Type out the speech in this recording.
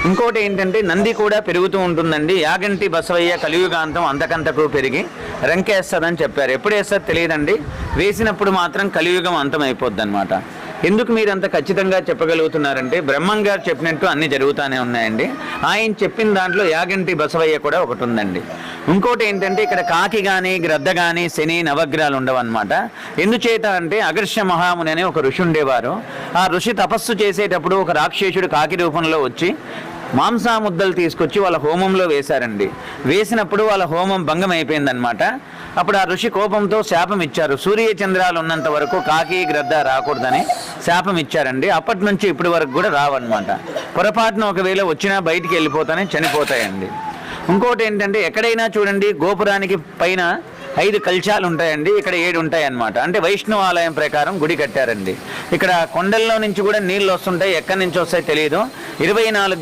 ఇంకోటి ఏంటంటే నంది కూడా పెరుగుతూ ఉంటుందండి. యాగంటి బసవయ్య కలియుగాంతం అంతకంతకు పెరిగి రంకేస్తుందని చెప్పారు. ఎప్పుడు వేస్తుంది తెలియదండి, వేసినప్పుడు మాత్రం కలియుగం అంతం అయిపోద్ది అనమాట. ఎందుకు మీరు అంత ఖచ్చితంగా చెప్పగలుగుతున్నారంటే బ్రహ్మం గారు చెప్పినట్టు అన్నీ జరుగుతూనే ఉన్నాయండి. ఆయన చెప్పిన దాంట్లో యాగంటి బసవయ్య కూడా ఒకటి ఉందండి. ఇంకోటి ఏంటంటే ఇక్కడ కాకి కానీ గ్రద్ద కానీ శని నవగ్రహాలు ఉండవన్నమాట. ఎందుచేత అంటే అగర్ష్య మహాముని అనే ఒక ఋషి ఉండేవారు. ఆ ఋషి తపస్సు చేసేటప్పుడు ఒక రాక్షసుడు కాకి రూపంలో వచ్చి మాంసాముద్దలు తీసుకొచ్చి వాళ్ళ హోమంలో వేశారండి. వేసినప్పుడు వాళ్ళ హోమం భంగం అయిపోయిందనమాట. అప్పుడు ఆ ఋషి కోపంతో శాపం ఇచ్చారు. సూర్యచంద్రాలు ఉన్నంత వరకు కాకి గ్రద్ద రాకూడదని శాపం ఇచ్చారండి. అప్పటి నుంచి ఇప్పటి వరకు కూడా రావన్నమాట. పొరపాటున ఒకవేళ వచ్చినా బయటికి వెళ్ళిపోతానే చనిపోతాయండి. ఇంకోటి ఏంటంటే ఎక్కడైనా చూడండి గోపురానికి పైన 5 కలశాలు ఉంటాయండి, ఇక్కడ 7 ఉంటాయి అన్నమాట. అంటే వైష్ణవ ఆలయం ప్రకారం గుడి కట్టారండి. ఇక్కడ కొండల్లో నుంచి కూడా నీళ్ళు వస్తుంటాయి, ఎక్కడి నుంచి వస్తాయి తెలియదు. 24 గంటలు